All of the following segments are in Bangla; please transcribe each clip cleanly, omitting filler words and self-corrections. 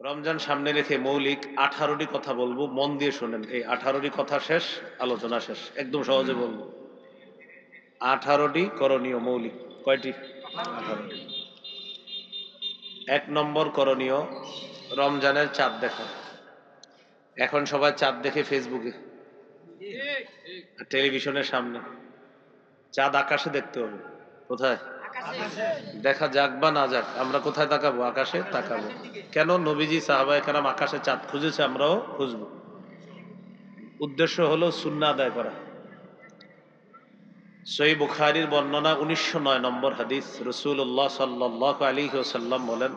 রমজান সামনে রেখে মৌলিক 18টি কথা বলবো, মন দিয়ে শোনেন। এই 18টি কথা শেষ, আলোচনা শেষ, একদম সহজে বলবো। 18টি করণীয় মৌলিক। কয়টি? 18টি। 1 নম্বর করণীয়, রমজানের চাঁদ দেখা। এখন সবাই চাঁদ দেখে ফেসবুকে, টেলিভিশনের সামনে। চাঁদ আকাশে দেখতে হবে। কোথায়? দেখা যাক বা না যাক, আমরা কোথায় তাকাবো? আকাশে তাকাবো। কেন? নবীজি সাহাবায়ে কেরাম আকাশে চাঁদ খুঁজেছে, আমরাও খুঁজবো। উদ্দেশ্য হলো সুন্নাহ আদায় করা। সহিহ বুখারীর বর্ণনা 1909 নম্বর হাদিস। রাসূলুল্লাহ সাল্লাল্লাহু আলাইহি ওয়াসাল্লাম বলেন,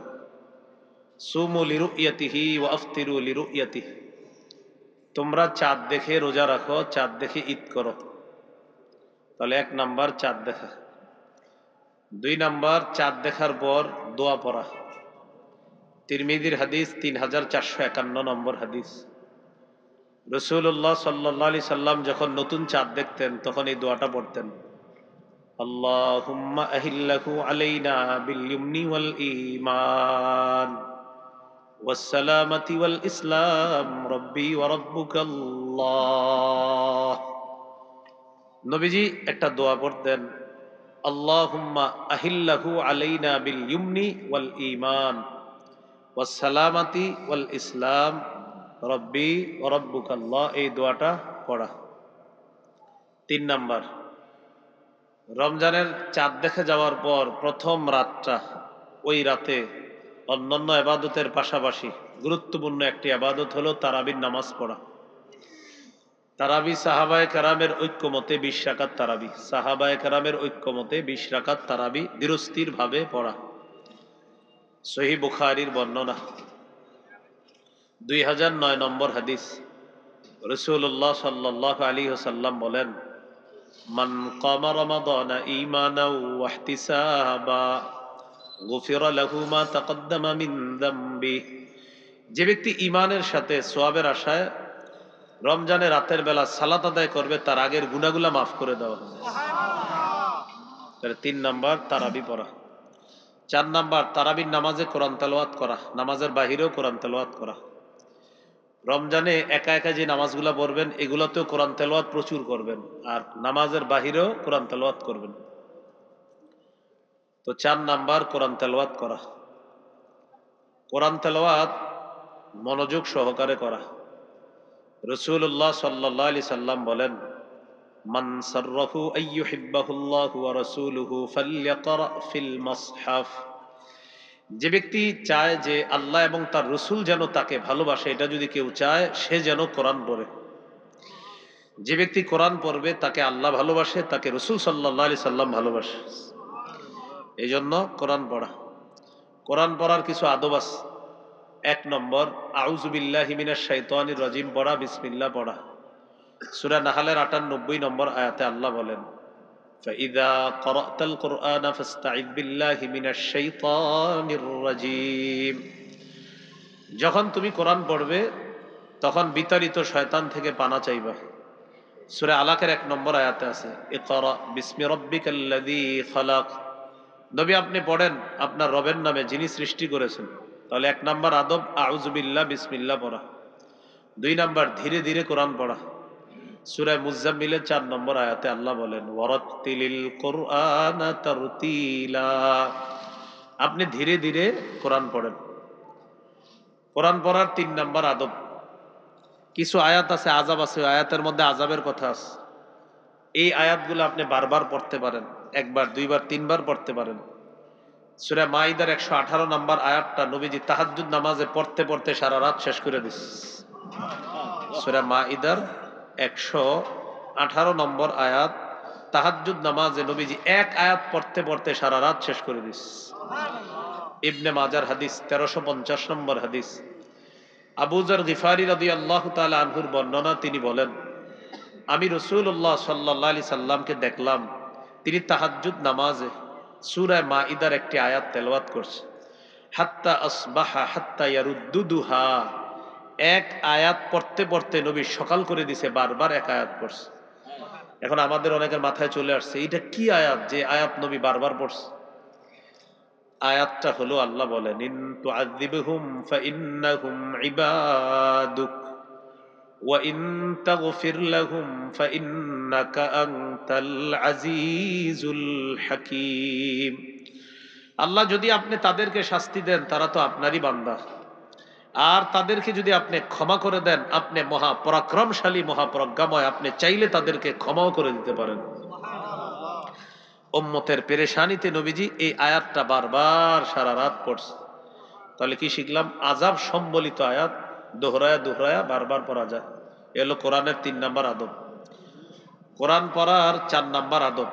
সুমু লিরুয়াতিহি ওয়া আফতিরু লিরুয়াতিহি। তোমরা চাঁদ দেখে রোজা রাখো, চাঁদ দেখে ঈদ করো। তাহলে 1 নাম্বার চাঁদ দেখা। 2 নাম্বার চাঁদ দেখার পর দোয়া পড়া। তিরমিজির হাদিস 3451 নম্বর হাদিস। রাসূলুল্লাহ সাল্লাল্লাহু আলাইহি সাল্লাম যখন নতুন চাঁদ দেখতেন তখন এই দোয়াটা পড়তেন, আল্লাহুম্মা আহিল্লাহু আলাইনা বিল ইয়ুমনি ওয়াল ঈমান ওয়াস সালামাতি ওয়াল ইসলাম রব্বি ওয়া রাব্বুকাল্লাহ। নবীজি একটা দোয়া পড়তেন, আল্লাহুম্মা আহিল্লাহু আলাইনা বিল ইয়ুমনি ওয়াল ঈমান ওয়াস সালামাতি ওয়াল ইসলাম রব্বি ওয়া রাব্বুকাল্লাহ। এই দোয়াটা পড়া। 3 নাম্বার, রমজানের চাঁদ দেখে যাওয়ার পর প্রথম রাতটা, ওই রাতে অন্যান্য ইবাদতের পাশাপাশি গুরুত্বপূর্ণ একটি ইবাদত হলো তারাবির নামাজ পড়া। তারাবি সাহাবায়ে কেরামের ঐক্যমতে 20 রাকাত তারাবি। সাহাবায়ে কেরামের ঐক্যমতে 20 রাকাত তারাবি ধীরস্থির ভাবে পড়া। সহিহ বুখারীর বর্ণনা 2009 নম্বর হাদিস। রাসূলুল্লাহ সাল্লাল্লাহু আলাইহি ওয়াসাল্লাম বলেন, মান কামা রমাদানা ঈমানাও ওয়া ইহতিসাবা গুফিরা লাহু মা তাকদ্দামা মিন যামবি। যে ব্যক্তি ঈমানের সাথে সওয়াবের আশায় রমজানের রাতের বেলা সালাত আদায় করবে, তার আগের গুনাহগুলো মাফ করে দেওয়া হবে। তাহলে 3 নাম্বার তারাবি পড়া। 4 নাম্বার তারাবির নামাজে কোরআন তেলাওয়াত করা, নামাজের বাহিরেও কোরআন তেলাওয়াত করা। রমজানে একা একা যে নামাজগুলো পড়বেন এগুলোতেও কোরআন তেলাওয়াত প্রচুর করবেন, আর নামাজের বাহিরেও কোরআন তেলাওয়াত করবেন। তো 4 নাম্বার কোরআন তেলাওয়াত করা। কোরআন তেলাওয়াত মনোযোগ সহকারে করা। রাসূলুল্লাহ সাল্লাল্লাহু আলাইহি সাল্লাম বলেন, মান সাররাহু আইয়ুহিব্বাহুল্লাহু ওয়া রাসূলুহু ফালইয়াকরা ফিল মাসহাফ। যে ব্যক্তি চায় যে আল্লাহ এবং তার রাসূল যেন তাকে ভালোবাসে, এটা যদি কেউ চায়, সে যেন কোরআন পড়ে। যে ব্যক্তি কোরআন পড়বে তাকে আল্লাহ ভালোবাসে, তাকে রাসূল সাল্লাল্লাহু আলাইহি সাল্লাম ভালোবাসে। এই জন্য কোরআন পড়া। কোরআন পড়ার কিছু আদব আছে। 1 নম্বর, আউযু বিল্লাহি মিনাশ শাইতানির রাজিম পড়া, বিসমিল্লাহ পড়া। সূরা নাহলের 98 নম্বর আয়াতে আল্লাহ বলেন, ফাইযা ক্বরাতাল কুরআনা ফাসতাইয বিল্লাহি মিনাশ শাইতানির রাজিম। যখন তুমি কোরআন পড়বে তখন বিতাড়িত শয়তান থেকে পানা চাইবা। সূরা আলাকের 1 নম্বর আয়াতে আছে, ইকরা বিসমি রাব্বিকাল্লাযী খালাক। নবী আপনি পড়েন আপনার রবের নামে যিনি সৃষ্টি করেছেন। তাহলে 1 নাম্বার আদব আউযু বিল্লাহ বিসমিল্লাহ পড়া। 2 নাম্বার ধীরে ধীরে কোরআন পড়া। সূরা মুজাম্মিলের 4 নম্বর আয়াতে আল্লাহ বলেন, ওয়ারাত্তিলিল কুরআনা তারতিলা। আপনি ধীরে ধীরে কোরআন পড়েন। কোরআন পড়ার 3 নাম্বার আদব, কিছু আয়াত আছে আযাব আছে, আয়াতের মধ্যে আযাবের কথা আছে। এই আয়াতগুলো আপনি বারবার পড়তে পারেন, একবার দুইবার তিনবার পড়তে পারেন। সূরা মাইদার 118 নম্বর আয়াতটা নবীজি তাহাজ্জুদ নামাজে পড়তে পড়তে সারা রাত শেষ করে দিস। সূরা মাইদার 118 নম্বর আয়াত, তাহাজ্জুদ নামাজে নবীজি এক আয়াত পড়তে পড়তে সারা রাত শেষ করে দিস। ইবনে মাজার হাদিস 1350 নম্বর হাদিস। আবু যর গিফারি রাদিয়াল্লাহু তাআলা আনহুর বর্ণনা, তিনি বলেন, আমি রাসূলুল্লাহ সাল্লাল্লাহু আলাইহি সাল্লামকে দেখলাম তিনি তাহাজ্জুদ নামাজে সূরা মাইদার একটি আয়াত তেলাওয়াত করছে, হাত্তা আসবাহা হাত্তা ইয়ারুদ্দুহা। এক আয়াত পড়তে পড়তে নবী সকাল করে দিছে, বারবার এক আয়াত পড়ছে। এখন আমাদের অনেকের মাথায় চলে আসছে, এটা কি আয়াত যে আয়াত নবী বারবার পড়ছে? আয়াতটা হলো আল্লাহ বলেন, ইন তুআযিবহুম ফাইন্নাহুম ইবাদুক ওয়া ইন তাগফির লাহুম ফাইন্নাকা আনতাল আজিজুল হাকীম। আল্লাহ যদি আপনি তাদেরকে শাস্তি দেন তারা তো আপনারই বান্দা, আর তাদেরকে যদি আপনি ক্ষমা করে দেন আপনি মহাপরাক্রমশালী মহাপ্রজ্ঞাময়, আপনি চাইলে তাদেরকে ক্ষমাও করে দিতে পারেন। উম্মতের পেরেশানিতে নবীজি এই আয়াতটা বারবার সারা রাত পড়ছে। তাহলে কি শিখলাম? আযাব সম্বলিত আয়াত দোহরায়া দোহরায়া বারবার পড়া যায়। এলো কোরআনের 3 নাম্বার আদব। কোরআন পড়ার 4 নাম্বার আদব,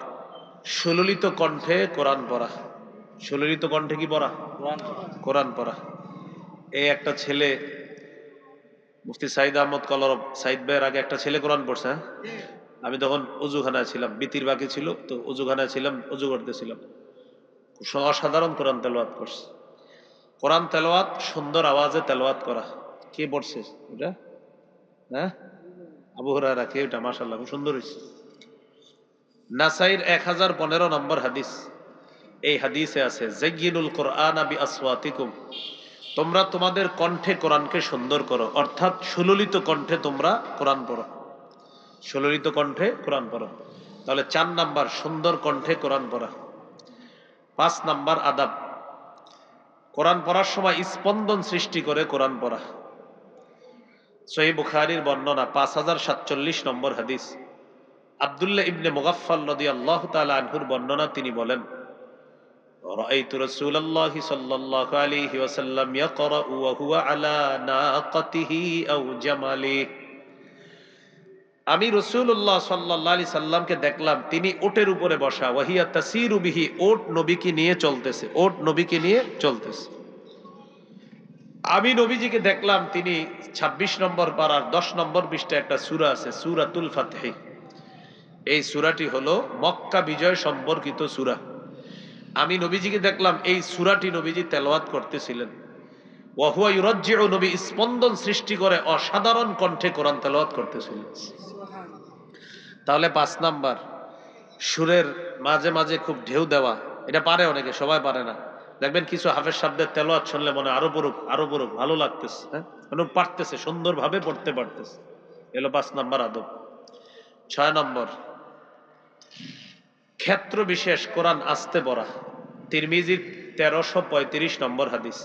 সুললিত কণ্ঠে কোরআন পড়া। সুললিত কণ্ঠে কি পড়া? কোরআন পড়া। এই একটা ছেলে, মুফতি সাইদ আহমদ কলরব সাইদ ভাইয়ের আগে একটা ছেলে কোরআন পড়ছে। হ্যাঁ, আমি তখন অজুখানায় ছিলাম, বিতির বাকি ছিল তো অজুখানায় ছিলাম, অজু করতেছিলাম। অসাধারণ কোরআন তেলাওয়াত করছে। কোরআন তেলাওয়াত সুন্দর আওয়াজে তেলাওয়াত করা। কে পড়ছে এটা? হ্যাঁ, আবু হুরায়রা। কে এটা? মাশাআল্লাহ, খুব সুন্দর হয়েছে। নাসাইর 1015 নম্বর হাদিস। এই হাদিসে আছে, যায়্যিনুল কোরআন বিআসওয়াতিকুম, তোমরা তোমাদের কণ্ঠে কোরআনকে সুন্দর করো, অর্থাৎ সুললিত কণ্ঠে তোমরা কোরআন পড়ো। সুললিত কণ্ঠে কোরআন পড়ো। তাহলে 4 নাম্বার সুন্দর কণ্ঠে কোরআন পড়া। 5 নাম্বার আদাব, কোরআন পড়ার সময় স্পন্দন সৃষ্টি করে কোরআন পড়া। সহিহ বুখারীর বর্ণনা 5047 নম্বর হাদিস। আব্দুল্লাহ ইবনে মুগাফফাল রাদিয়াল্লাহু তাআলা আনহুর বর্ণনা, তিনি বলেন, রাআইতু রাসূলুল্লাহি সাল্লাল্লাহু আলাইহি ওয়াসাল্লাম ইয়াকরাউ ওয়া হুয়া আলা নাকাতিহি আও জামালিহি, আমি রাসূলুল্লাহ সাল্লাল্লাহু আলাইহি সাল্লামকে দেখলাম তিনি ওটের উপরে বসা, ওয়াহিয়া তাসিরু বিহি, ওট নবীকে নিয়ে চলতেছে, ওট নবীকে নিয়ে চলতেছে। আমি নবীজিকে দেখলাম তিনি 26 নম্বর পারার 10 নম্বর পৃষ্ঠায় একটা সূরা আছে, সূরাতুল ফাতহ। এই সূরাটি হলো মক্কা বিজয় সম্পর্কিত সূরা। আমি নবীজিকে দেখলাম এই সূরাটি নবীজি তেলাওয়াত করতেছিলেন। ওয়া হুয়া ইউরাজ্জিউ, নবী স্পন্দন সৃষ্টি করে অসাধারণ কণ্ঠে কোরআন তেলাওয়াত করতেছিলেন। তাহলে 5 নাম্বার, সুরের মাঝে মাঝে খুব ঢেউ দেওয়া। এটা পারে অনেকে, সবাই পারে না। দেখবেন কিছু হাফেজ শব্দের তেলাওয়াত শুনলে মনে আরো পড়ুক আরো পড়ুক, ভালো লাগতেছে। হ্যাঁ, পারতেছে, সুন্দরভাবে পড়তে পারতেছে। এলো 5 নাম্বার আদব। 6 নম্বর, ক্ষেত্র বিশেষ কোরআন আস্তে পড়া। তিরমিজির 1335 নম্বর হাদিস।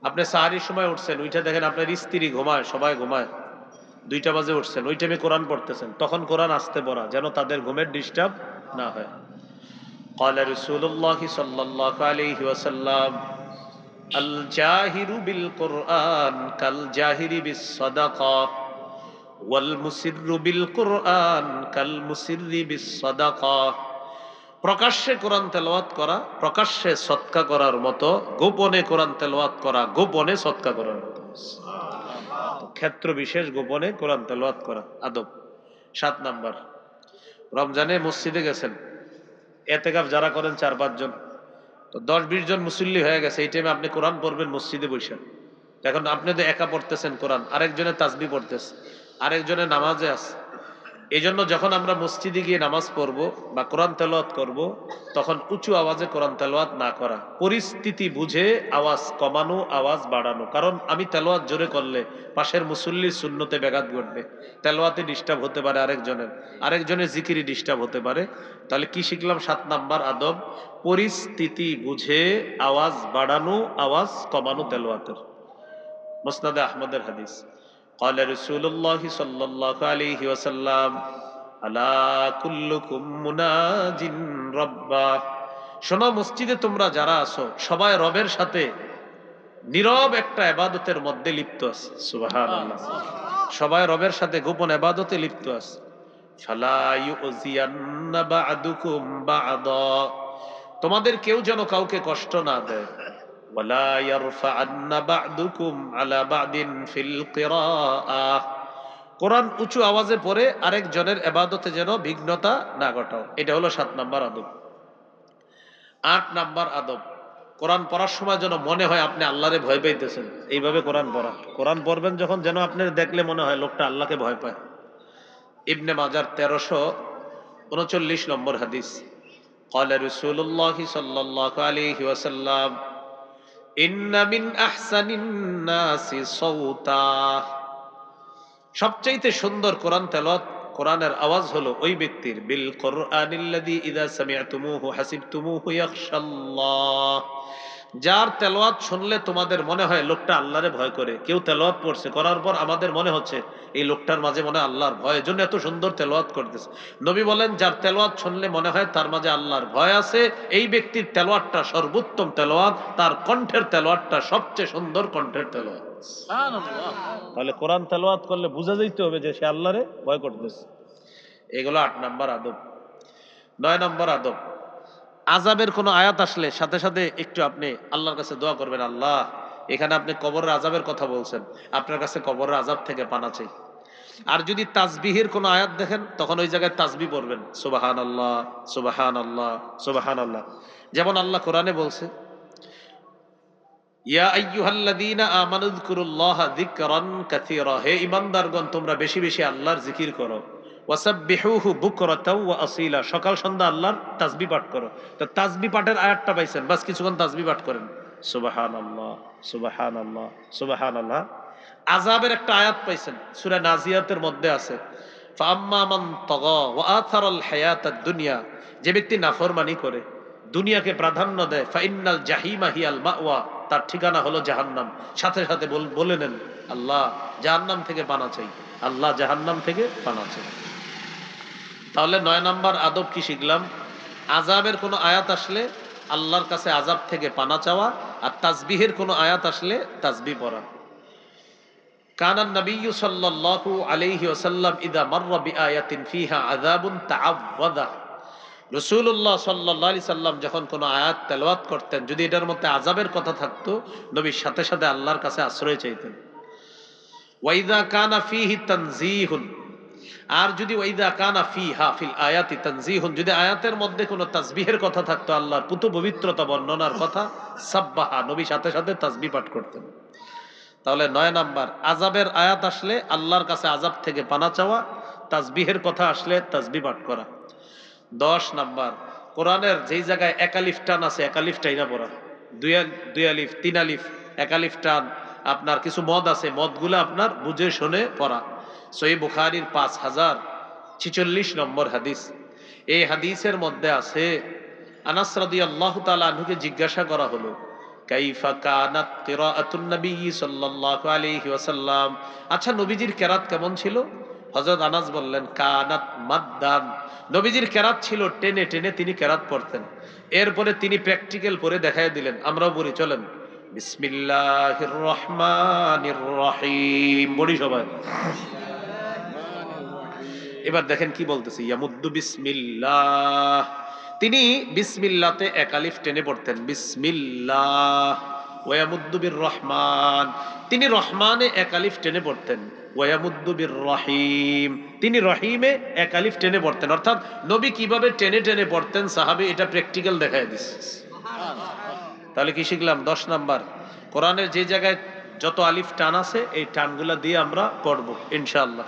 আপনি সাহারির সময় উঠছেন, ওইটা দেখেন আপনার স্ত্রী ঘুমায়, সবাই ঘুমায়, 2টা বাজে উঠছেন, ওই টাইমে কোরআন পড়তেছেন, তখন কোরআন আস্তে পড়া, যেন তাদের ঘুমের ডিস্টার্ব না হয়। قال رسول الله صلى الله عليه وسلم الجاهر بالقرآن كالجاهر بالصدقة والمسر بالقرآن كالمسر بالصدقة, প্রকাশ্যে কোরআন তেলাওয়াত করা প্রকাশ্যে সদকা করার মতো, গোপনে কোরআন তেলাওয়াত করা গোপনে সদকা করার মতো। ক্ষেত্র বিশেষ গোপনে কোরআন তেলাওয়াত করা আদব। 7 নাম্বার, রমজানে মসজিদে গেছেন, এতেকাফ যারা করেন 4-5 জন, তো 10-20 জন মুসল্লি হয়ে গেছে, এই টাইমে আপনি কোরআন পড়বেন মসজিদে বসে। এখন আপনি তো একা পড়তেছেন কোরআন, আরেকজনে তাসবিহ পড়তেছে, আরেকজনে নামাজে আছে। এই জন্য যখন আমরা মসজিদে গিয়ে নামাজ পড়ব বা কোরআন তেলাওয়াত করব, তখন উঁচু আওয়াজে কোরআন তেলাওয়াত না করা, পরিস্থিতি বুঝে আওয়াজ কমানো, আওয়াজ বাড়ানো। কারণ আমি তেলাওয়াত জোরে করলে পাশের মুসল্লির সুন্নতে ব্যাঘাত ঘটবে, তেলাওয়াতে ডিস্টার্ব হতে পারে, আরেকজনের জিকিরি ডিস্টার্ব হতে পারে। তাহলে কি শিখলাম? 7 নাম্বার আদব, পরিস্থিতি বুঝে আওয়াজ বাড়ানো, আওয়াজ কমানো তেলাওয়াতের। মুসনাদে আহমদের হাদিস। قال رسول الله صلى الله عليه وسلم আলা কুল্লুকুম মুনাজিন রাব্বা, শোনো মসজিদে তোমরা যারা আছো সবাই রবের সাথে নীরব একটা ইবাদতের মধ্যে লিপ্ত আছে। সুবহানাল্লাহ, সবাই রবের সাথে গোপন ইবাদতে লিপ্ত আছে। ফালা ইউজিয়ান্না বা'দুকুম বা'দা, তোমাদের কেউ যেন কাউকে কষ্ট না দেয়। ওয়ালা ইয়ারফা'আন্না বা'দুকুম আলা বা'দিন ফিল কিরাআহ, কোরআন উঁচু আওয়াজে পড়ে আরেকজনের ইবাদতে যেন বিঘ্নতা না ঘটাও। এটা হলো 7 নাম্বার আদব। 8 নাম্বার আদব, কোরআন পড়ার সময় যেন মনে হয় আপনি আল্লাহরে ভয় পাইতেছেন, এইভাবে কোরআন পড়া। কোরআন পড়বেন যখন, যেন আপনার দেখলে মনে হয় লোকটা আল্লাহকে ভয় পায়। ইবনে মাজার 1339 নম্বর হাদিস। قال رسول الله صلى الله عليه وسلم إن من أحسن الناس صوتا সবচাইতে সুন্দর কোরআন তেলাওয়াত কোরআনের আওয়াজ হলো ওই ব্যক্তির বিল কোরআনিল্লাযী ইযা সামি'তুমুহু হাসিবতুমুহু ইয়াখশাল্লাহ, যার তেলাওয়াত শুনলে তোমাদের মনে হয় লোকটা আল্লাহরে ভয় করে। কেউ তেলাওয়াত পড়ছে, করার পর আমাদের মনে হচ্ছে এই লোকটার মাঝে মনে হয় আল্লাহর ভয়, এজন্য এত সুন্দর তেলাওয়াত করতেছে। নবী বলেন যার তেলাওয়াত শুনলে মনে হয় তার মাঝে আল্লাহর ভয় আছে, এই ব্যক্তির তেলাওয়াতটা সর্বোত্তম তেলাওয়াত, তার কণ্ঠের তেলাওয়াতটা সবচেয়ে সুন্দর কণ্ঠের তেলাওয়াত। সুবহানাল্লাহ। তাহলে কোরআন তেলাওয়াত করলে বুঝা যাইতে হবে যে সে আল্লাহরে ভয় করতেছে। এগুলো 8 নাম্বার আদব। 9 নাম্বার আদব, আযাবের কোনো আয়াত আসলে সাথে সাথে একটু আপনি আল্লাহর কাছে দোয়া করবেন, আল্লাহ এখানে আপনি কবরের আযাবের কথা বলছেন, আপনার কাছে কবরের আযাব থেকে পানা চাই। আর যদি তাসবিহের কোনো আয়াত দেখেন তখন ওই জায়গায় তাসবিহ পড়বেন, সুবহানাল্লাহ সুবহানাল্লাহ সুবহানাল্লাহ। যেমন আল্লাহ কোরআনে বলছে, ইয়া আইয়ুহাল্লাযীনা আমানু যকুরুল্লাহা যিকরান কাসীরা, হে ঈমানদারগণ তোমরা বেশি বেশি আল্লাহর জিকির করো। ওয়াসাব্বিহুহু বুকরাতাও ওয়া আসীলা, সকাল সন্ধ্যা আল্লাহর তাসবিহ পাঠ করো। তো তাসবিহ পাঠের আয়াতটা পাইছেন, বাস কিছুক্ষণ তাসবিহ পাঠ করেন, সুবহানাল্লাহ সুবহানাল্লাহ সুবহানাল্লাহ। আযাবের একটা আয়াত পাইছেন, সূরা নাজিয়াতের মধ্যে আছে, ফাআম্মা মান তাগা ওয়া আথারাল হায়াতাদ দুনিয়া, যে ব্যক্তি নাফরমানি করে, দুনিয়াকে প্রাধান্য দেয়, ফাইন্নাল জাহিমা হিয়াল মাওয়া, তার ঠিকানা হলো জাহান্নাম। সাথে সাথে বলে নেন, আল্লাহ জাহান্নাম থেকে পানা চাই, আল্লাহ জাহান্নাম থেকে পানা চাই। তাহলে 9 নাম্বার আদব কি শিখলাম? আযাবের কোনো আয়াত আসলে আল্লাহর কাছে আযাব থেকে পানা চাওয়া, আর তাসবিহের কোনো আয়াত আসলে তাসবিহ পড়া। কানান নবিয়্যু সাল্লাল্লাহু আলাইহি ওয়াসাল্লাম ইযা মাররা বিআয়াতিন ফিহা আযাবুন তাআওয়াযা, রাসূলুল্লাহ সাল্লাল্লাহু আলাইহি সাল্লাম যখন কোনো আয়াত তেলাওয়াত করতেন, যদি এটার মধ্যে আযাবের কথা থাকতো নবী সাথে সাথে আল্লাহর কাছে আশ্রয় চাইতেন। ওয়াইদা কানা ফিহি তানজিহুন, আর যদি ওয়াইদা কানা ফিহা ফিল আয়াতি তানজিহুন, যদি আয়াতের মধ্যে কোনো তাসবিহের কথা থাকতো, আল্লাহর পুত পবিত্রতা বর্ণনার কথা, সাব্বাহা, নবী সাথে সাথে তাসবিহ পাঠ করতেন। তাহলে 9 নাম্বার, আযাবের আয়াত আসলে আল্লাহর কাছে আযাব থেকে পানা চাওয়া, তাসবিহের কথা আসলে তাসবিহ পাঠ করা। 10 নাম্বার, কোরআনের যেই জায়গায় একালিফ টান আছে একালিফ টাইনা পড়া, দুই আলিফ 3 আলিফ একালিফ টান, আপনার কিছু মদ আছে মদগুলো আপনার বুঝে শুনে পড়া। সহিহ বুখারীর 5046 নম্বর হাদিস, এই হাদিসের মধ্যে আছে, আনাস রাদিয়াল্লাহু তাআলা আনহুকে জিজ্ঞাসা করা হলো, কাইফা কানাত কিরাআতুন নবী সাল্লাল্লাহু আলাইহি ওয়াসাল্লাম, আচ্ছা নবীজির কেরাত কেমন ছিল? হযরত আনাস বললেন, কানাত মাদ্দান, নবীজির কেরাত ছিল টেনে টেনে তিনি কেরাত পড়তেন। এরপরে তিনি প্র্যাকটিক্যাল পড়ে দেখায় দিলেন, আমরাও পড়ি, চলেন, বিসমিল্লাহির রহমানির রহিম বলি সবাই। এবার দেখেন কি বলতেছে, ইয়ামুদ্দু বিসমিল্লাহ, তিনি বিসমিল্লাতে এক আলিফ টেনে পড়তেন, বিসমিল্লাহ। ওয়ায়ামুদ্দু বির রহমান, তিনি রহমানে এক আলিফ টেনে পড়তেন। ওয়ায়ামুদ্দু বির রহিম, তিনি রহিমে এক আলিফ টেনে পড়তেন। অর্থাৎ নবী কিভাবে টেনে টেনে পড়তেন সাহাবী এটা প্র্যাকটিক্যাল দেখায় দিচ্ছে। তাহলে কি শিখলাম? 10 নাম্বার, কোরআনের যে জায়গায় যত আলিফ টান আছে এই টানগুলা দিয়ে আমরা পড়বো ইনশাআল্লাহ।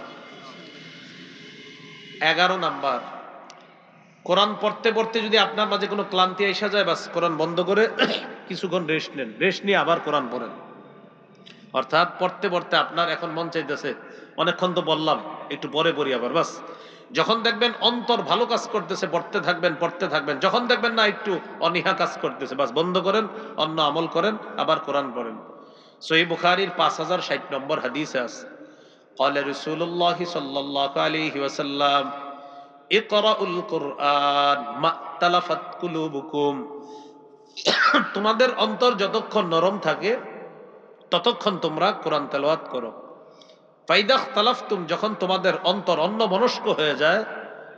11 নাম্বার, কোরআন পড়তে পড়তে যদি আপনার মাঝে কোনো ক্লান্তি এসে যায়, বাস কোরআন বন্ধ করে কিছুক্ষণ রেস্ট নেন, রেস্ট নিয়ে আবার কোরআন পড়েন। অর্থাৎ পড়তে পড়তে আপনার এখন মন চাইতেছে অনেকক্ষণ তো বললাম, একটু পরে পড়ি আবার, বাস যখন দেখবেন অন্তর ভালো কাজ করতেছে পড়তে থাকবেন পড়তে থাকবেন, যখন দেখবেন না একটু অনীহা কাজ করতেছে, বাস বন্ধ করেন, অন্য আমল করেন, আবার কোরআন পড়েন। সহিহ বুখারীর 5060 নম্বর হাদিসে আছে, قال رسول الله صلى الله عليه وسلم ইকরাউল কুরআন মাতালাফাত কুলুবুকুম, তোমাদের অন্তর যতক্ষণ নরম থাকে ততক্ষণ তোমরা কোরআন তেলাওয়াত করো। ফাইদা ইখতালাফতুম, যখন তোমাদের অন্তর অন্যমনস্ক হয়ে যায়,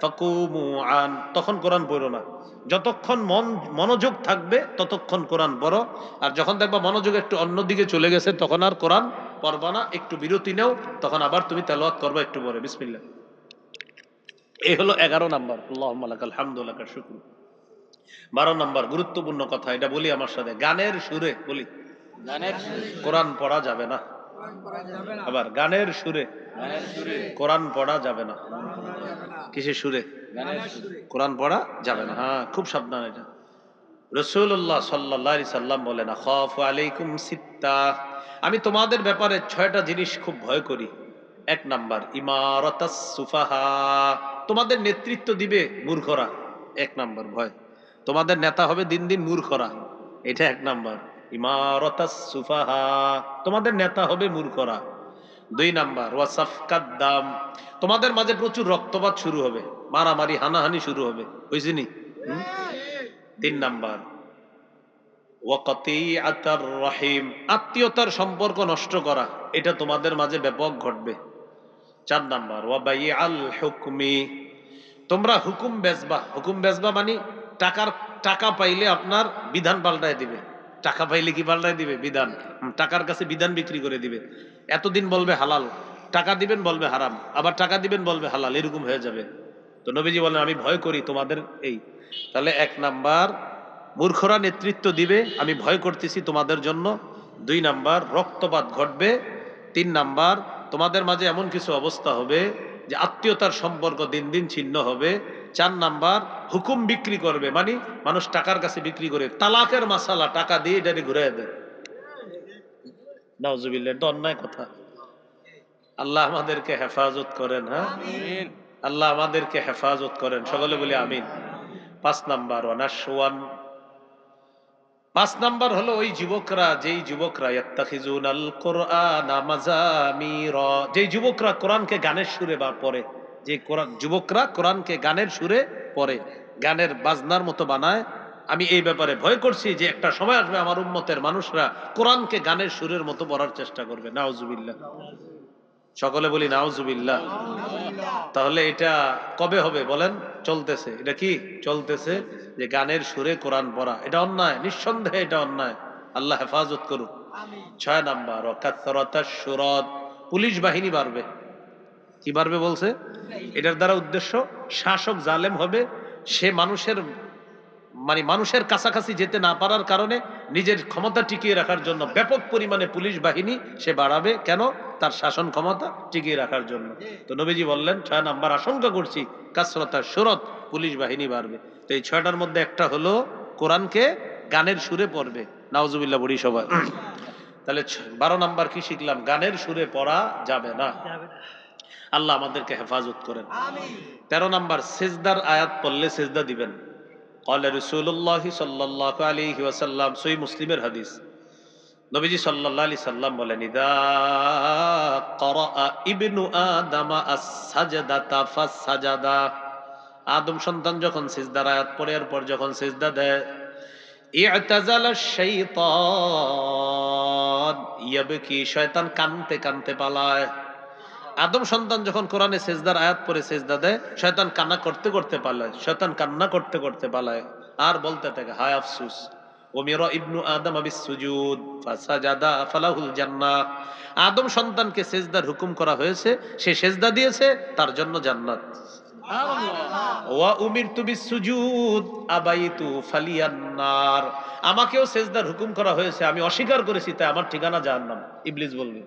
ফাকুমু আন, তখন কোরআন পড়ো না। যতক্ষণ মনোযোগ থাকবে ততক্ষণ কোরআন পড়ো, আর যখন দেখবা মনোযোগ একটু অন্যদিকে চলে গেছে তখন আর কোরআন পড়বা না, একটু বিরতি নাও, তখন আবার তুমি তেলাওয়াত করবে একটু পরে। বিসমিল্লাহ। এই হলো 11 নাম্বার, আল্লাহুম্মা লাকাল হামদু ওয়া লাকাশ শুকর। 12 নাম্বার গুরুত্বপূর্ণ কথা, এটা বলি আমার সাথে, গানের সুরে বলি, গানের সুরে কোরআন পড়া যাবে না। আবার গানের সুরে কোরআন পড়া যাবে না। কিসের সুরে? কোরআন পড়া যাবে না। হ্যাঁ, খুব সাবধান এটা। রাসূলুল্লাহ সাল্লাল্লাহু আলাইহি সাল্লাম বলেন, আখাফু আলাইকুম সিত্তা, আমি তোমাদের ব্যাপারে 6টা জিনিস খুব ভয় করি। 1 নাম্বার ইমারাতাস সুফাহা, তোমাদের নেতৃত্ব দিবে মূর্খরা। 1 নাম্বার ভয়, তোমাদের নেতা হবে দিন দিন মূর্খরা। এটা 1 নাম্বার। ইমারাতাস সুফাহা, তোমাদের নেতা হবে মূর্খরা। 2 নাম্বার ওয়াসাফকাদ দাম, তোমাদের মাঝে প্রচুর রক্তপাত শুরু হবে, মারামারি হানাহানি শুরু হবে। হইছে নি? 3 নাম্বার ওয়াকাতিআতার রহিম, আত্মীয়তার সম্পর্ক নষ্ট করা, এটা তোমাদের মাঝে ব্যাপক ঘটবে। 4 নাম্বার ওয়াবাইআল হুকমি, তোমরা হুকুম বেচবা। হুকুম বেচবা মানে টাকা পাইলে আপনার বিধান পাল্টায় দিবে। টাকা পাইলে কি পাল্টায় দিবে? বিধান। টাকার কাছে বিধান বিক্রি করে দিবে। এতদিন বলবে হালাল, টাকা দিবেন বলবে হারাম, আবার টাকা দিবেন বলবে হালাল, এরকম হয়ে যাবে। তো নবীজি বলেন আমি ভয় করি তোমাদের এই। তাহলে 1 নাম্বার মূর্খরা নেতৃত্ব দিবে, আমি ভয় করতেছি তোমাদের জন্য। 2 নাম্বার রক্তপাত ঘটবে। 3 নাম্বার তোমাদের মাঝে এমন কিছু অবস্থা হবে যে আত্মীয়তার সম্পর্ক দিন দিন ছিন্ন হবে। 4 নাম্বার হুকুম বিক্রি করবে, মানে মানুষ টাকার কাছে বিক্রি করে, তালাকের মাসালা টাকা দিয়ে এটাকে ঘুরে দেয়। নাউজুবিল্লাহ, এটা অন্যায় কথা। আল্লাহ আমাদেরকে হেফাজত করেন। হ্যাঁ, আল্লাহ আমাদেরকে হেফাজত করেন, সকলে বলি আমিন। 5 নাম্বার ওয়ানাশওয়ান, 5 নাম্বার হলো ওই যুবকরা, যেই যুবকরা ইয়াত্তাখিজুনাল কুরআনা মাযামিরা, যেই যুবকরা কোরআনকে গানের সুরে বা পড়ে, যে যুবকরা কোরআনকে গানের সুরে পড়ে, গানের বাজনার মতো বানায়। আমি এই ব্যাপারে ভয় করছি যে একটা সময় আসবে আমার উম্মতের মানুষরা কোরআনকে গানের সুরের মতো পড়ার চেষ্টা করবে। নাউজুবিল্লাহ, সকলে বলি নাউজুবিল্লাহ। তাহলে এটা কবে হবে বলেন? চলতেছে। এটা কি চলতেছে? যে গানের সুরে কোরআন পড়া, এটা অন্যায়, নিঃসন্দেহে এটা অন্যায়। আল্লাহ হেফাজত করুক। 6 নাম্বার ওয়াকাসরাতাশ শুরাত, পুলিশ বাহিনী বাড়বে। কি বাড়বে বলছে? এটার দ্বারা উদ্দেশ্য শাসক জালেম হবে, সে মানুষের কাছাকাছি যেতে না পারার কারণে নিজের ক্ষমতা টিকিয়ে রাখার জন্য ব্যাপক পরিমাণে পুলিশ বাহিনী সে বাড়াবে। কেন? তার শাসন ক্ষমতা টিকিয়ে রাখার জন্য। তো নবীজি বললেন 6 নাম্বার আশঙ্কা করছি কাসরাতাশ শুরাত, পুলিশ বাহিনী বাড়বে। তো এই 6টার মধ্যে একটা হলো কোরআনকে গানের সুরে পড়বে। নাউজুবিল্লাহ বলি সবাই। তাহলে 12 নাম্বার কি শিখলাম? গানের সুরে পড়া যাবে না। আল্লাহ আমাদেরকে হেফাজত করেন। 13 নাম্বার সিজদার আয়াত পড়লে সিজদা দিবেন। ক্বালা রাসূলুল্লাহ সাল্লাল্লাহু আলাইহি ওয়াসাল্লাম, সহিহ মুসলিমের হাদিস। নবীজি সাল্লাল্লাহু আলাইহি সাল্লাম বলেন, ইদা ক্বারাআ ইবনু আদম আস-সাজদাতা ফাস-সাজাদা, আদম সন্তান যখন সিজদার আয়াত পড়ে এরপর যখন সিজদা দেয়, ই'তাযালা শাইতান ইয়াবকি, শয়তান কানতে কানতে পালায়। আদম সন্তান যখন কোরআনে সেজদার আয়াত পড়ে সেজদা দেয়, শয়তান কান্না করতে করতে পালায়, শয়তান কান্না করতে করতে পালায় আর বলতে থাকে হায় আফসুস, ওমিরা ইবনু আদম বিস সুজুদ ফাসাজাদা ফালাহুল জান্নাহ, আদম সন্তানকে সেজদার হুকুম করা হয়েছে, সে সেজদা দিয়েছে, তার জন্য জান্নাত। ওয়া উমিরতু বিস সুজুদ আবাইতু ফালিয়ান নার, আমাকেও সেজদার হুকুম করা হয়েছে, আমি অস্বীকার করেছি, তাই আমার ঠিকানা জাহান্নাম। ইবলিস বলবে।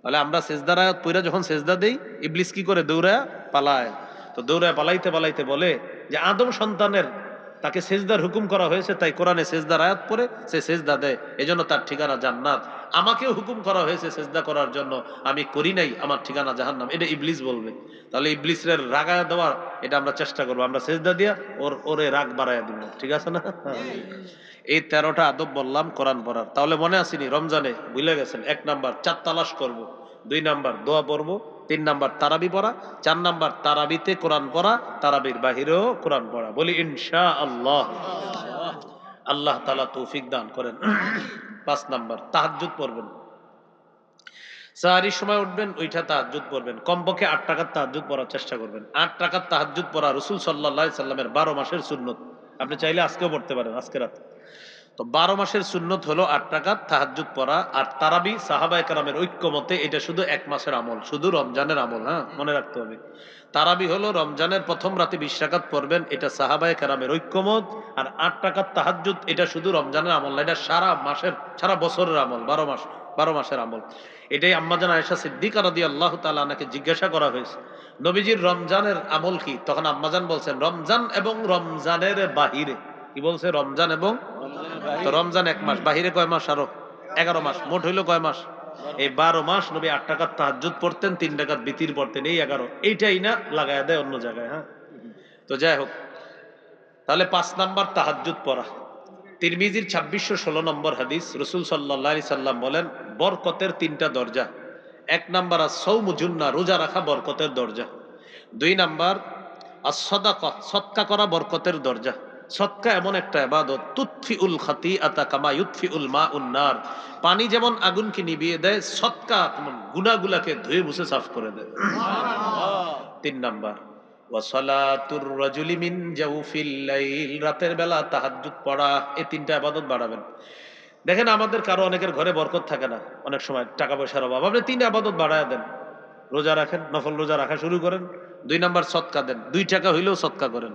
তাহলে আমরা সেজদার আয়াত পইরা যখন সেজদা দেই, ইবলিস কি করে? দৌড়ায় পালায়। তো দৌড়ায় পালাইতে পালাইতে বলে যে আদম সন্তানের তাকে সেজদার হুকুম করা হয়েছে, তাই কোরআনে সেজদার আয়াত পড়ে সে সেজদা দেয়, এজন্য তার ঠিকানা জান্নাত। আমাকেও হুকুম করা হয়েছে সেজদা করার জন্য, আমি করি নাই, আমার ঠিকানা জাহান্নাম। এটা ইবলিস বলবে। তাহলে ইবলিসের রাগায় দেওয়ার এটা আমরা চেষ্টা করবো, আমরা সেজদা দিয়া ওরে রাগ বাড়াইয়া দিব। ঠিক আছে না? এই 13টা আদব বললাম কোরআন পড়ার। তাহলে মনে আসেনি? রমজানে ভুলে গেছেন। 1 নাম্বার 4 তালাশ করব, 2 নাম্বার দোয়া পড়বো, 3 নাম্বার তারাবি পড়া, 4 নাম্বার তারাবিতে কোরআন পড়া, তারাবির বাহিরেও কোরআন পড়া। বলি ইনশাআল্লাহ। আল্লাহ তাআলা তৌফিক দান করেন। 5 নাম্বার তাহাজ্জুদ পড়বেন। সাহারির সময় উঠবেন, ওইটা তাহাজ্জুদ পড়বেন। কমপক্ষে 8 রাকাত তাহাজ্জুদ পড়ার চেষ্টা করবেন। 8 রাকাত তাহাজ্জুদ পড়া রাসূল সাল্লাল্লাহু আলাইহি সাল্লামের 12 মাসের সুন্নত। আপনি চাইলে আজকেও পড়তে পারেন, আজকে রাত। তো 12 মাসের সুন্নত হলো 8 রাকাত তাহাজ্জুদ পড়া। আর তারাবি সাহাবায়ে কেরামের ঐক্যমতে এটা শুধু 1 মাসের আমল, শুধু রমজানের আমল। হ্যাঁ, মনে রাখতে হবে। তারাবি হলো রমজানের প্রথম রাতে 20 রাকাত পড়বেন, এটা সাহাবায়ে কেরামের ঐক্যমত। আর 8 রাকাত তাহাজ্জুদ এটা শুধু রমজানের আমল না, এটা সারা বছরের আমল। 12 মাসের আমল। এটাই আম্মাজান আয়েশা সিদ্দিকা রাদিয়াল্লাহু তাআলা আনহাকে জিজ্ঞাসা করা হয়েছে, নবীজির রমজানের আমল কি? তখন আম্মাজান বলছেন, রমজান এবং রমজানের বাহিরে। কি বলছে? রমজান এবং, তো রমজান 1 মাস, বাহিরে কয় মাস? আরো 11 মাস, মোট হইলো কয় মাস? এই 12 মাস নবী 8 রাকাত তাহাজ্জুদ পড়তেন, 3 রাকাত বিতির পড়তেন, এই 11। এইটাই না লাগায়া দেয় অন্য জায়গায়। হ্যাঁ, তো যাই হোক, তাহলে 5 নাম্বার তাহাজ্জুদ পড়া। তিরমিজির 2616 নম্বর হাদিস, রাসূল সাল্লাল্লাহু আলাইহি সাল্লাম বলেন, বরকতের 3টা দরজা। 1 নাম্বার আস-সাওমু জুন্নাহ, রোজা রাখা বরকতের দরজা। 2 নাম্বার আস-সাদাকা, সদকা করা বরকতের দরজা। সদকা এমন একটা ইবাদত, তুতফিউল খাতিআতা কামা ইউতফিউল মাউন নার, পানি যেমন আগুনকে নিভিয়ে দেয়, সদকা গুনাহগুলোকে ধুয়ে মুছে সাফ করে দেয়। 3 নাম্বার ওয়াসালাতুর রাজুলি মিন জাওফিল লাইল, রাতের বেলা তাহাজ্জুদ পড়া। এই 3টা ইবাদত বাড়াবেন। দেখেন আমাদের কারো অনেকের ঘরে বরকত থাকে না, অনেক সময় টাকা পয়সার অভাব, আপনি 3 ইবাদত বাড়ায় দেন। রোজা রাখেন, নফল রোজা রাখা শুরু করেন। 2 নাম্বার সদকা দেন, 2 টাকা হইলেও সদকা করেন।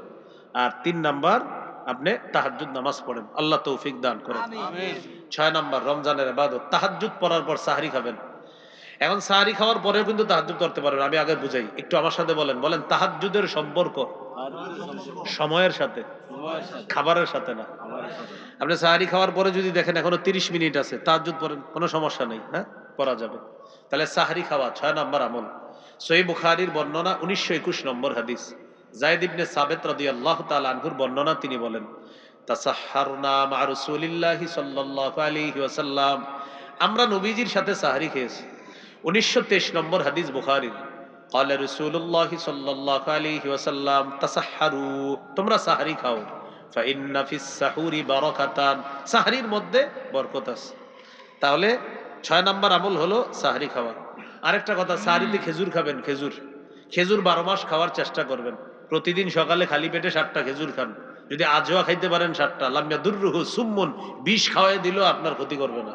আর 3 নাম্বার আপনি তাহাজ্জুদ নামাজ পড়েন, আল্লাহ তৌফিক দান করেন। আমিন। 6 নাম্বার রমজানের ইবাদত, তাহাজ্জুদ পড়ার পর সাহরি খাবেন। এখন সাহরি খাওয়ার পরেও কিন্তু তাহাজ্জুদ করতে পারবেন। আমি আগে বুঝাই, একটু আমার সাথে বলেন, বলেন তাহাজ্জুদের সম্পর্ক সময়ের সাথে, খাবারের সাথে না। আপনি সাহরি খাওয়ার পরে যদি দেখেন এখনো 30 মিনিট আছে, তাহাজ্জুদ পড়েন, কোনো সমস্যা নেই, হ্যাঁ, পড়া যাবে। তাহলে সাহরি খাওয়া 6 নাম্বার আমল। সহিহ বুখারীর বর্ণনা 1921 নম্বর হাদিস, যায়েদ ইবনে সাবিত রাদিয়াল্লাহু তাআলা আনহুর বর্ণনা, তিনি বলেন, তাসাহহারনা মা রাসূলিল্লাহি সাল্লাল্লাহু আলাইহি ওয়াসাল্লাম, আমরা নবীজির সাথে সাহরি খেয়েছি। 1923 নম্বর হাদিস বুখারীর, ক্বালা রাসূলুল্লাহি সাল্লাল্লাহু আলাইহি ওয়াসাল্লাম তাসাহহারু, তোমরা সাহরি খাও, ফাইন্না ফিস সাহুরি বারাকাতান, সাহরির মধ্যে বরকত আছে। তাহলে 6 নাম্বার আমল হলো সাহরি খাওয়া। আরেকটা কথা, সাহরিতে খেজুর খাবেন, খেজুর। খেজুর 12 মাস খাওয়ার চেষ্টা করবেন। প্রতিদিন সকালে খালি পেটে 7টা খেজুর খান। যদি আজওয়া খাইতে পারেন 7টা, লাম ইয়াদুররুহু সুম্মুন, বিষ খাওয়াই দিলেও আপনার ক্ষতি করবে না।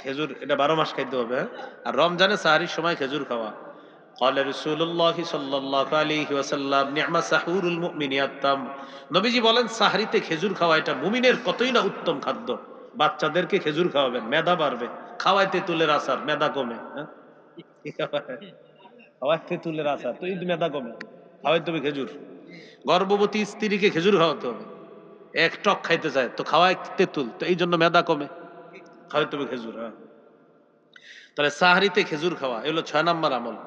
খেজুর এটা 12 মাস খাইতে হবে। হ্যাঁ? আর রমজানে সাহরির সময় খেজুর খাওয়া। ক্বালা রাসূলুল্লাহি সাল্লাল্লাহু আলাইহি ওয়াসাল্লাম নি'মা সাহুরুল মুমিনি আত-তামর, নবীজি বলেন সাহরিতে খেজুর খাওয়া এটা মুমিনের কতই না উত্তম খাদ্য। বাচ্চাদেরকে খেজুর খাওয়াবেন, মেধা বাড়বে। খাওয়ায় তেঁতুলের আচার, মেধা কমে। হ্যাঁ, কি খাওয়ায়? খাওয়ায় তেঁতুলের আচার, তো ঈদ মেধা কমে। খাওয়াই তুমি খেজুর। গর্ভবতী স্ত্রীকে খেজুর খাওয়াতে হবে। এক টক খাইতে চায় তো খাওয়ায় তেঁতুল, তো এই জন্য মেধা কমে। খাওয়াই তুমি খেজুর। হ্যাঁ, তাহলে সাহরিতে খেজুর খাওয়া এগুলো 6 নাম্বার আমল।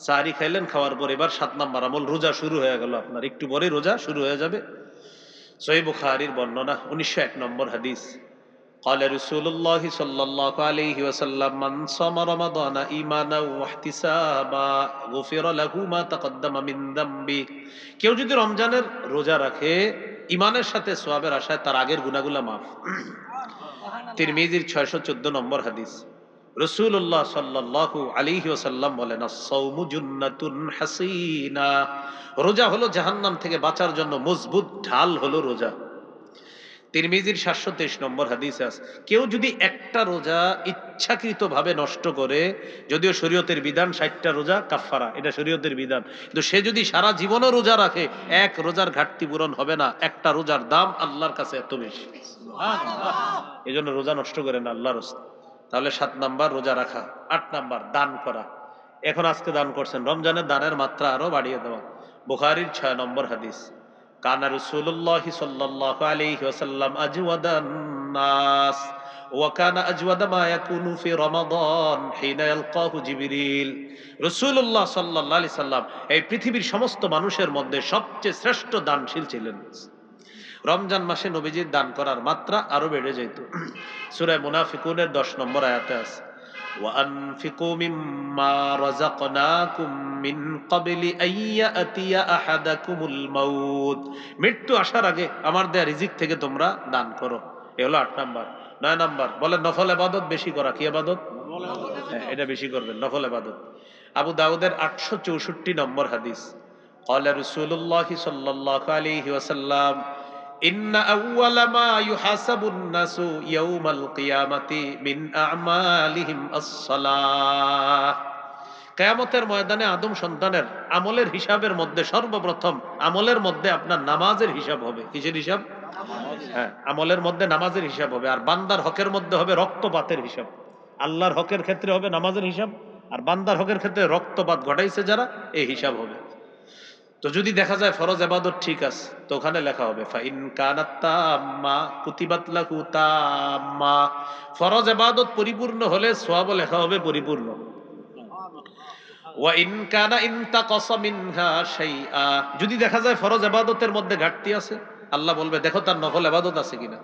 সাহরি খাইলেন, খাওয়ার পর এবার 7 নাম্বার আমল, রোজা শুরু হয়ে গেল আপনার, একটু পরে রোজা শুরু হয়ে যাবে। সহিহ বুখারীর বর্ণনা 1901 নম্বর হাদিস, قال رسول الله صلى الله عليه وسلم من صام رمضان إيمانا واحتسابا غفر له ما تقدم من ذنبه, কেউ যদি রমজানের রোজা রাখে ঈমানের সাথে সওয়াবের আশায়, তার আগের গুনাহগুলো maaf। তিরমিজির 614 নম্বর হাদিস, রাসূলুল্লাহ সাল্লাল্লাহু আলাইহি ওয়াসাল্লাম বলেন, আস-সাওমু জুন্নাতুন হাসিনা, রোজা হলো জাহান্নাম থেকে বাঁচার জন্য মজবুত ঢাল হলো রোজা। তিরমিজির 723 নম্বর হাদিসে আছে, কেউ যদি একটা রোজা ইচ্ছাকৃতভাবে নষ্ট করে, যদিও শরীয়তের বিধান 60টা রোজা কাফফারা, এটা শরীয়তের বিধান, কিন্তু সে যদি সারা জীবনও রোজা রাখে, এক রোজার ঘাটতি পূরণ হবে না। একটা রোজার দাম আল্লাহর কাছে এত বেশি, এই জন্য রোজা নষ্ট করেন না আল্লাহর রাস্তায়। তাহলে 7 নাম্বার রোজা রাখা। 8 নাম্বার দান করা। এখন আজকে দান করছেন, রমজানের দানের মাত্রা আরো বাড়িয়ে দেওয়া। বুখারীর 6 নম্বর হাদিস, কানা রাসূলুল্লাহ সাল্লাল্লাহু আলাইহি ওয়াসাল্লাম আজওয়াদান নাস ওয়া কানা আজওয়াদা মা ইয়াকুনু ফি রমাদান হিনা ইয়ালকাহু জিবরিল, রাসূলুল্লাহ সাল্লাল্লাহু আলাইহি সাল্লাম এই পৃথিবীর সমস্ত মানুষের মধ্যে সবচেয়ে শ্রেষ্ঠ দানশীল ছিলেন। রমজান মাসে নবীজির দান করার মাত্রা আরো বেড়ে যেত। সূরা মুনাফিকুনের 10 নম্বর আয়াতে আছে, ওয়া আনফিকু মিম্মা রাযাকনাকুম মিন ক্বাবলি আইয়াতিয়া আহাদাকুমুল মাউত, মৃত্যু আসার আগে আমার দেয়া রিজিক থেকে তোমরা দান করো। এ হলো 8 নাম্বার। 9 নাম্বার বলেন নফল ইবাদত বেশি করা। কি ইবাদত? হ্যাঁ, এটা বেশি করবেন, নফল ইবাদত। আবু দাউদের 864 নম্বর হাদিস, ক্বালা রাসূলুল্লাহ সাল্লাল্লাহু আলাইহি ওয়াসাল্লাম, ইন্না আউওয়ালা মা ইউহাসাবুন নাসু ইয়াউমাল কিয়ামাতি মিন আমালিহিম আস-সালাহ, কিয়ামতের ময়দানে আদম সন্তানের আমলের হিসাবের মধ্যে সর্বপ্রথম আমলের মধ্যে আপনার নামাজের হিসাব হবে। কিসের হিসাব? হ্যাঁ, আমলের মধ্যে নামাজের হিসাব হবে। আর বান্দার হকের মধ্যে হবে রক্তপাতের হিসাব। আল্লাহর হকের ক্ষেত্রে হবে নামাজের হিসাব, আর বান্দার হকের ক্ষেত্রে রক্তপাত ঘটাইছে যারা, এই হিসাব হবে। তো যদি দেখা যায় ফরজ ইবাদত ঠিক আছে, তো ওখানে লেখা হবে ফাইন কানাত তাম্মা কুতিবাত লাহু তাম্মা, ফরজ ইবাদত পরিপূর্ণ হলে সওয়াব লেখা হবে পরিপূর্ণ। ওয়া ইন কানা ইনতাকাসা মিনহা শাইআ, যদি দেখা যায় ফরজ ইবাদতের মধ্যে ঘাটতি আছে, আল্লাহ বলবে দেখো তার নফল ইবাদত আছে কিনা।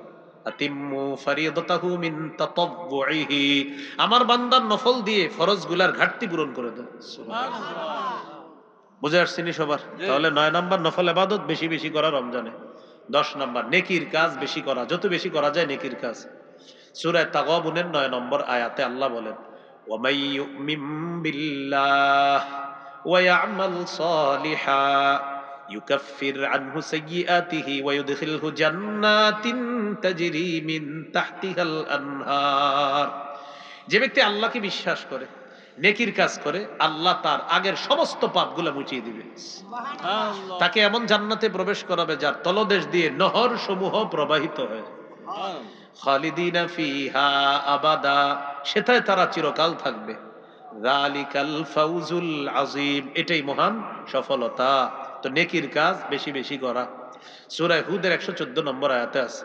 আতিম্মু ফারিদাতাহু মিন তাতাব্বুইহি, আমার বান্দার নফল দিয়ে ফরজগুলার ঘাটতি পূরণ করে দাও। সুবহানাল্লাহ। বুঝে আসছিনি সবার? তাহলে 9 নাম্বার নফল ইবাদত বেশি বেশি করা রমজানে। 10 নাম্বার নেকির কাজ বেশি করা, যত বেশি করা যায় নেকির কাজ। সূরা তাগাবুনের 9 নম্বর আয়াতে আল্লাহ বলেন ওয়া মাই ইউমিন বিল্লাহ ওয়া ইয়ামাল সালিহা ইউকাফির আনহু সাইয়্যাতিহি ওয়া ইউদখিলহু জান্নাতিন তাজরি মিন তাহতিহাল আনহার, যে ব্যক্তি আল্লাহকে বিশ্বাস করে, নেকির কাজ করে, আল্লাহ তার আগের সমস্ত পাপগুলো মুছিয়ে দিবে। তাকে এমন জান্নাতে প্রবেশ করাবে যার তলদেশ দিয়ে নহর সমূহ প্রবাহিত হয়। খালিদিনা ফিহা আবাদা, সেটাই তারা চিরকাল থাকবে। যালিকাল ফাউজুল আযীম, এটাই মহান সফলতা। তো নেকির কাজ বেশি বেশি করা। সূরা হুদের 114 নম্বর আয়াতে আছে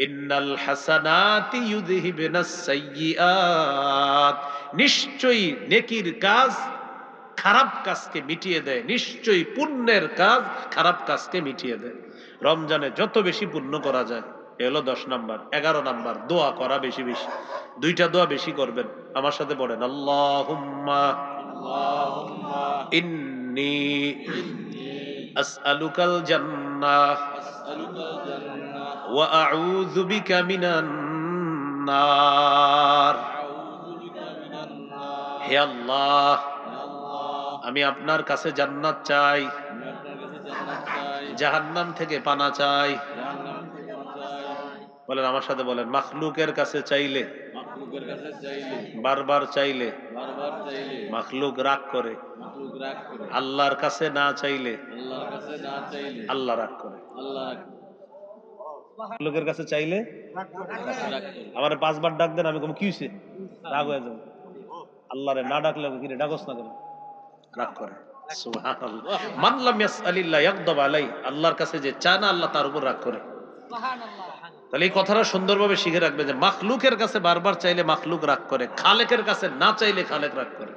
ইন্নাল হাসানাতি ইউযহিবনাস সাইয়্যাত, নিশ্চয়ই নেকির কাজ খারাপ কাজকে মিটিয়ে দেয়, নিশ্চয়ই পুণ্যের কাজ খারাপ কাজকে মিটিয়ে দেয়। রমজানে যত বেশি পুণ্য করা যায়, এ হলো 10 নাম্বার। 11 নাম্বার দোয়া করা বেশি বেশি, দুইটা দোয়া বেশি করবেন, আমার সাথে পড়েন আল্লাহুম্মা ইন্নী আসআলুকাল জান্নাহ ওয়া আউযু বিকা মিনান নার। হে আল্লাহ, আমি আপনার কাছে জান্নাত চাই, জাহান্নাম থেকে পানা চাই। বলেন আমার সাথে বলেন, মাখলুকের কাছে চাইলে, বারবার চাইলে মাখলুক রাগ করে, আল্লাহর কাছে না চাইলে আল্লাহ রাগ করে। লোকের কাছে চাইলে আমার 5 বার ডাক দেন, আমি কম কি হইছে, রাগ হয়ে যাবে। আল্লাহরে না ডাকলে কি রে ডাকস না কেন, রাগ করে। সুবহানাল্লাহ। মান লাম ইয়াসআলিল্লাহ ইয়াগদাব আলাই, আল্লাহর কাছে যে চায় না আল্লাহ তার উপর রাগ করে। সুবহানাল্লাহ। তাহলে এই কথাটা সুন্দরভাবে শিখে রাখবে যে মাখলুকের কাছে বারবার চাইলে মাখলুক রাগ করে, খালেকের কাছে না চাইলে খালেক রাগ করে।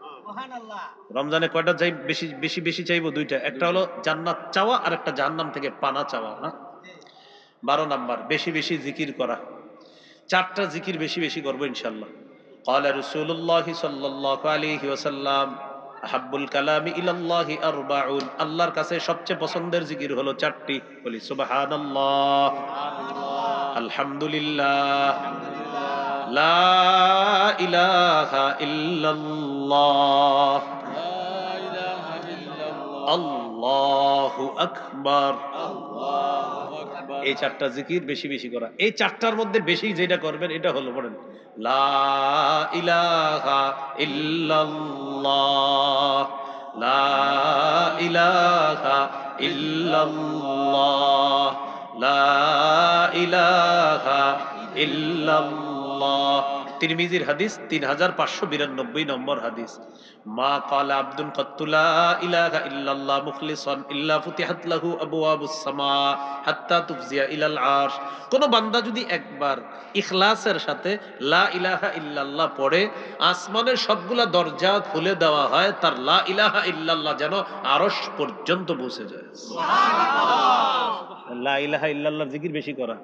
সুবহানাল্লাহ। রমজানে কয়টা চাই বেশি বেশি বেশি চাইবো? দুইটা, একটা হলো জান্নাত চাওয়া আর একটা জাহান্নাম থেকে পানা চাওয়া। না 12 নাম্বার বেশি বেশি জিকির করা, 4টা জিকির বেশি বেশি করবো ইনশাআল্লাহ। ক্বালা রাসূলুল্লাহ সাল্লাল্লাহু আলাইহি ওয়াসাল্লাম আহাব্বুল কালামি ইলাল্লাহি আরবাউন, আল্লাহর কাছে সবচেয়ে পছন্দের জিকির হলো 4টি। বলি সুবহানাল্লাহ, আলহামদুলিল্লাহ, লা ইলাহা ইল্লাল্লাহ, আল্লাহু আকবার। এই 4টা জিকির বেশি বেশি করা। এই 4টার মধ্যে বেশি যেটা করবেন এটা হলো বলেন লা ইলাহা ইল্লাল্লাহ, লা ইলাহা ইল্লাল্লাহ, লা ইলাহা ইল্লাল্লাহ। তিরমিজির হাদিস 3592 নম্বর হাদিস। মা ক্বালা আব্দুন কাত্তুলা ইলাহা ইল্লাল্লাহ মুখলিসান ইল্লা ফুতিহাত লাহু আবওয়াবুস সামা হাত্তা তুফজিয়া ইলাল আরশ, কোন বান্দা যদি একবার ইখলাসের সাথে লা ইলাহা ইল্লাল্লাহ পড়ে, আসমানের সবগুলা দরজা খুলে দেওয়া হয়, তার লা ইলাহা ইল্লাল্লাহ যেন আরশ পর্যন্ত পৌঁছে যায়। সুবহানাল্লাহ। লা ইলাহা ইল্লাল্লাহর জিকির বেশি করা।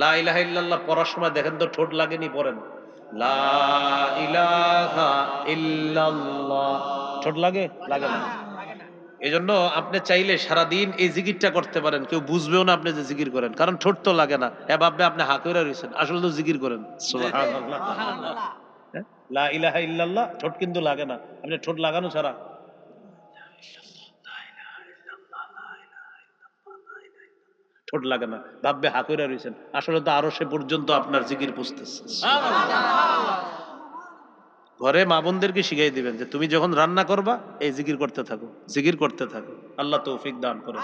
লা ইলাহা ইল্লাল্লাহ পড়ার সময় দেখেন তো ঠোঁট লাগেনি, পড়েন লা ইলাহা ইল্লাল্লাহ, ঠোঁট লাগে? লাগে না। এজন্য আপনি চাইলে সারাদিন এই জিকিরটা করতে পারেন, কেউ বুঝবেও না আপনি যে জিকির করেন, কারণ ঠোঁট তো লাগে না। ভাববে আপনি হা কইরা রইছেন, আসলে তো জিকির করেন। সুবহানাল্লাহ। হ্যাঁ? লা ইলাহা ইল্লাল্লাহ ঠোঁট কিন্তু লাগে না, আপনি ঠোঁট লাগানো ছাড়া ঠোঁট লাগে না, ভাববে হা কইরা রইছেন, আসলে তো আরো সে পর্যন্ত আপনার জিকির পুষতেছে। ঘরে মা বোনদেরকে শিখাই দিবেন যে তুমি যখন রান্না করবা এই জিকির করতে থাকো, জিকির করতে থাকো। আল্লাহ তৌফিক দান করে।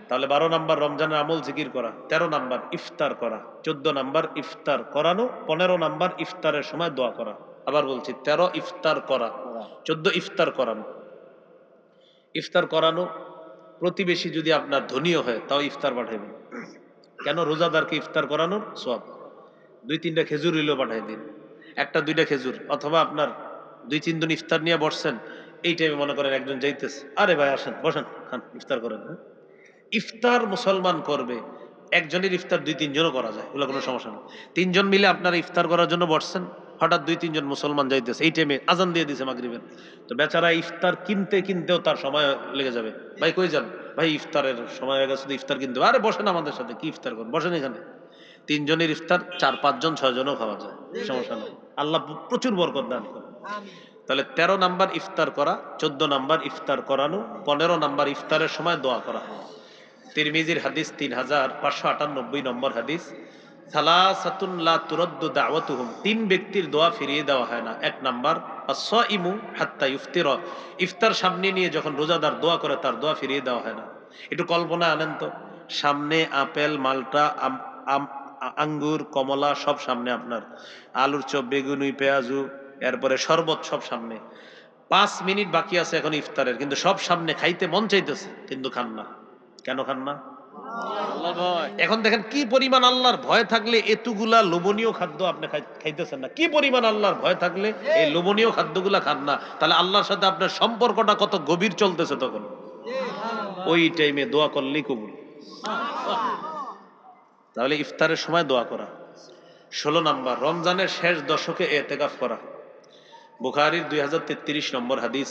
তাহলে 12 নাম্বার রমজানের আমল জিকির করা, 13 নাম্বার ইফতার করা, 14 নাম্বার ইফতার করানো, 15 নাম্বার ইফতারের সময় দোয়া করা। আবার বলছি 13 ইফতার করা, 14 ইফতার করানো। ইফতার করানো, প্রতিবেশী যদি আপনার ধনীও হয় তাও ইফতার পাঠাইবেন। কেন? রোজাদারকে ইফতার করানোর সওয়াব। 2-3টা খেজুর হইলেও পাঠাই দিন, 1-2টা খেজুর। অথবা আপনার 2-3 জন ইফতার নিয়ে বসছেন, এই টাইমে মনে করেন একজন যাইতেছে, আরে ভাই আসেন বসেন, খান, ইফতার করেন। হ্যাঁ, ইফতার মুসলমান করবে, একজনের ইফতার 2-3 জনও করা যায়, এগুলো কোনো সমস্যা নেই। 3 জন মিলে আপনারা ইফতার করার জন্য বসছেন, হঠাৎ 2-3 জন মুসলমান যাইতেছে, এই টাইমে আজান দিয়ে দিছে মাগরিবের, তো বেচারা ইফতার কিনতে কিনতেও তার সময় লেগে যাবে। ভাই কই যান? ভাই ইফতারের সময় হয়ে গেছে, ইফতার কিনতে হবে। আরে বসেন আমাদের সাথে, কি ইফতার করেন, বসেন এখানে। 3 জনের ইফতার 4-5 জন 6 জনও খাওয়া যায়, সমস্যা নেই। আল্লাহ প্রচুর বরকত দান করে। তাহলে 13 নাম্বার ইফতার করা, 14 নাম্বার ইফতার করানো, 15 নাম্বার ইফতারের সময় দোয়া করা। তিরমিজির হাদিস 3598 নম্বর হাদিস, সালাসাতুন লা তুরাদ্দু দাওয়াতুহুম, 3 ব্যক্তির দোয়া ফিরিয়ে দেওয়া হয় না। 1 নাম্বার আস-সাইমু হাত্তা ইফতিরা, ইফতার সামনে নিয়ে যখন রোজাদার দোয়া করে তার দোয়া ফিরিয়ে দেওয়া হয় না। একটু কল্পনা আনেন তো, সামনে আপেল, মালটা, আঙ্গুর, কমলা সব সামনে আপনার, আলুর চপ, বেগুনি, পেঁয়াজু, এরপরে শরবত সব সামনে। 5 মিনিট বাকি আছে এখন ইফতারের, কিন্তু সব সামনে, খাইতে মন চাইতেছে কিন্তু খান না। কেন খান না? এখন দেখেন কি পরিমাণ আল্লাহর ভয় থাকলে এতগুলা লোভনীয় খাদ্য আপনি খাইতেছেন না, কি পরিমাণ আল্লাহর ভয় থাকলে এই লোভনীয় খাদ্যগুলা খান না, তাহলে আল্লাহর সাথে আপনার সম্পর্কটা কত গভীর চলতেছে তখন। ওই টাইমে দোয়া করলেই কবুল। তাহলে ইফতারের সময় দোয়া করা। 16 নাম্বার রমজানের শেষ দশকে ইতিকাফ করা। বুখারীর 2033 নম্বর হাদিস,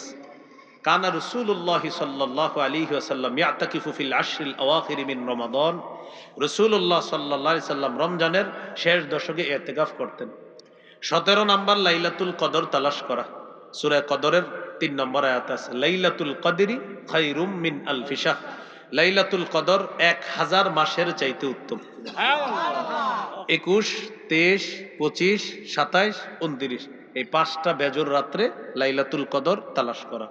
কানা রাসূলুল্লাহ সাল্লাল্লাহু আলাইহি ওয়াসাল্লাম ইয়াতাকিফু ফিল আশরিল আওয়াখির মিন রমাদান, রাসূলুল্লাহ সাল্লাল্লাহু আলাইহি সাল্লাম রমজানের শেষ দশকে ইতিকাফ করতেন। 17 নাম্বার লাইলাতুল কদর তালাশ করা। সূরা কদরের 3 নম্বর আয়াত আছে, লাইলাতুল কদরি খায়রুম মিন আলফি শাহর, লাইলাতুল কদর 1000 মাসের চাইতে উত্তম। 21, 23, 25, 27, 29 এই 5টা বেজর রাত্রে লাইলাতুল কদর তালাশ করা।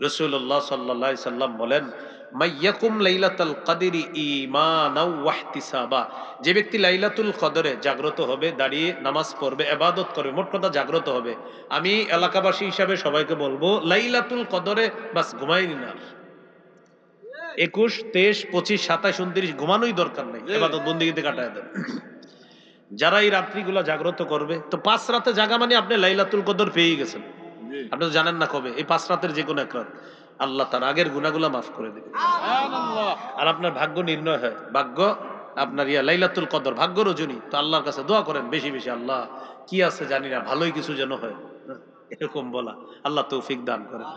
রাসূলুল্লাহ সাল্লাল্লাহু আলাইহি সাল্লাম বলেন, মাইয়াকুম লাইলাতুল কদরি ঈমানাও ওয়া ইহতিসাবা, যে ব্যক্তি লাইলাতুল কদরে জাগ্রত হবে, দাঁড়িয়ে নামাজ পড়বে, ইবাদত করবে, মোট কথা জাগ্রত হবে। আমি এলাকাবাসী হিসাবে সবাইকে বলবো, লাইলাতুল কদরে বাস ঘুমাইনি না, 21, 23, 25, 27, 29 ঘুমানোই দরকার নেই, ইবাদত বন্দেগীতে কাটায় দেন। যারা এই রাত্রিগুলা জাগ্রত করবে, তো 5 রাতে জাগা মানে আপনি লাইলাতুল কদর পেয়ে গেছেন। আপনি তো জানেন না কবে, এই 5 রাতের যে কোনো এক রাত আল্লাহ তার আগের গুনাহগুলা মাফ করে দেবে। আর আপনার ভাগ্য নির্ণয় হয়, ভাগ্য আপনার লাইলাতুল কদর, ভাগ্য রজনী, তো আল্লাহর কাছে দোয়া করেন বেশি বেশি, আল্লাহ কি আছে জানি না, ভালোই কিছু যেন হয়, এরকম বলা। আল্লাহ তৌফিক দান করেন।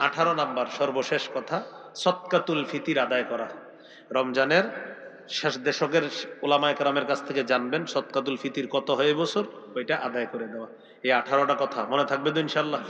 18 নাম্বার সর্বশেষ কথা, সদকাতুল ফিতির আদায় করা। রমজানের শেষ দশকের ওলামায়ে কেরামের কাছ থেকে জানবেন সদকাতুল ফিতির কত হয় বছর, ওইটা আদায় করে দেওয়া। এই 18টা কথা মনে থাকবে তো ইনশাআল্লাহ।